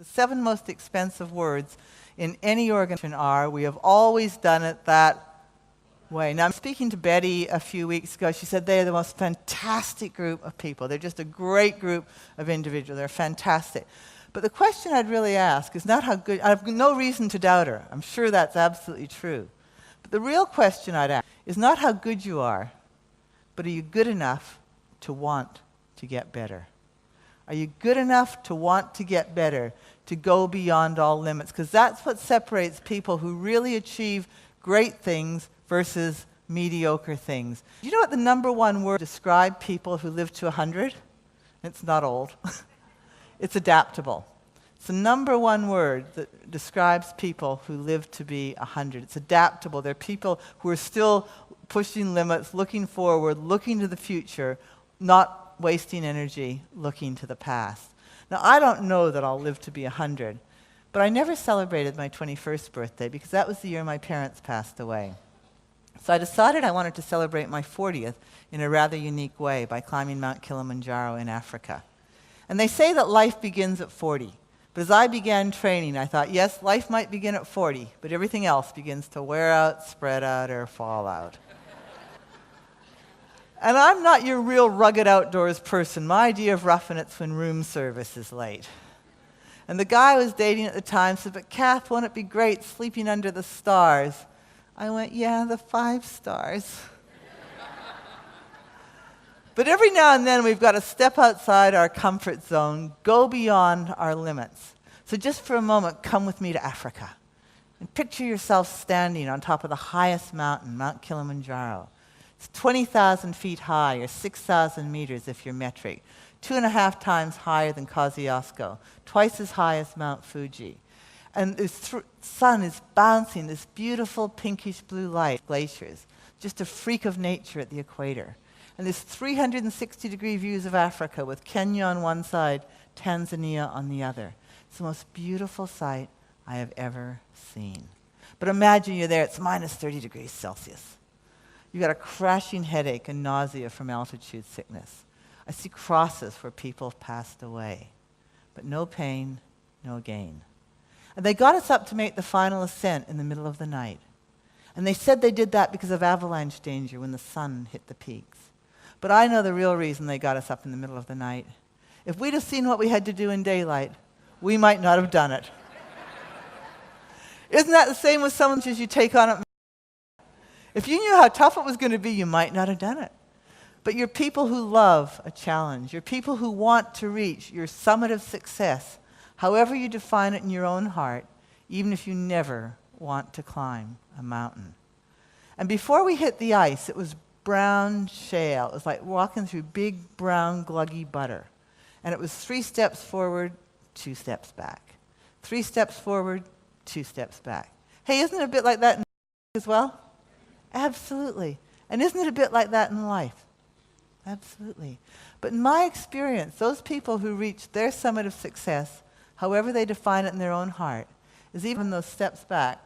The 7 most expensive words in any organization are, we have always done it that way. Now, I'm speaking to Betty a few weeks ago. She said they're the most fantastic group of people. They're just a great group of individuals. They're fantastic. But the question I'd really ask is not how good, I have no reason to doubt her. I'm sure that's absolutely true. But the real question I'd ask is not how good you are, but are you good enough to want to get better? Are you good enough to want to get better, to go beyond all limits? Because that's what separates people who really achieve great things versus mediocre things. You know what the #1 word to describe people who live to 100? It's not old. It's adaptable. It's the #1 word that describes people who live to be 100. It's adaptable. They're people who are still pushing limits, looking forward, looking to the future, not wasting energy looking to the past. Now, I don't know that I'll live to be 100, but I never celebrated my 21st birthday because that was the year my parents passed away. So I decided I wanted to celebrate my 40th in a rather unique way by climbing Mount Kilimanjaro in Africa. And they say that life begins at 40. But as I began training, I thought, yes, life might begin at 40, but everything else begins to wear out, spread out, or fall out. And I'm not your real rugged outdoors person. My idea of roughing it's when room service is late. And the guy I was dating at the time said, but Kath, won't it be great sleeping under the stars? I went, yeah, the 5 stars. But every now and then we've got to step outside our comfort zone, go beyond our limits. So just for a moment, come with me to Africa. And picture yourself standing on top of the highest mountain, Mount Kilimanjaro. It's 20,000 feet high, or 6,000 meters if you're metric. 2.5 times higher than Kosciuszko, twice as high as Mount Fuji. And the sun is bouncing this beautiful pinkish blue light, glaciers, just a freak of nature at the equator. And there's 360-degree views of Africa with Kenya on one side, Tanzania on the other. It's the most beautiful sight I have ever seen. But imagine you're there, it's minus 30 degrees Celsius. You've got a crashing headache and nausea from altitude sickness. I see crosses where people have passed away. But no pain, no gain. And they got us up to make the final ascent in the middle of the night. And they said they did that because of avalanche danger when the sun hit the peaks. But I know the real reason they got us up in the middle of the night. If we'd have seen what we had to do in daylight, we might not have done it. Isn't that the same with someone as you take on it? If you knew how tough it was going to be, you might not have done it. But you're people who love a challenge. You're people who want to reach your summit of success, however you define it in your own heart, even if you never want to climb a mountain. And before we hit the ice, it was brown shale. It was like walking through big, brown, gluggy butter. And it was 3 steps forward, 2 steps back. 3 steps forward, 2 steps back. Hey, isn't it a bit like that in as well? Absolutely. And isn't it a bit like that in life? Absolutely. But in my experience, those people who reach their summit of success, however they define it in their own heart, is even those steps back,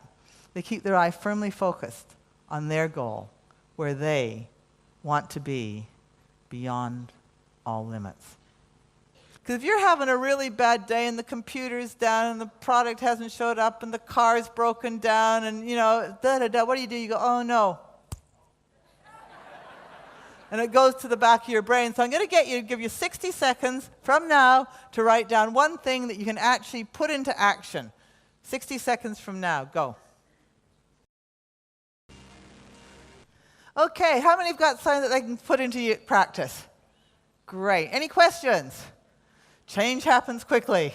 they keep their eye firmly focused on their goal, where they want to be beyond all limits. Because if you're having a really bad day and the computer's down and the product hasn't showed up and the car's broken down and, what do? You go, oh no. And it goes to the back of your brain. So I'm going to give you 60 seconds from now to write down one thing that you can actually put into action. 60 seconds from now. Go. Okay, how many have got something that they can put into practice? Great. Any questions? Change happens quickly.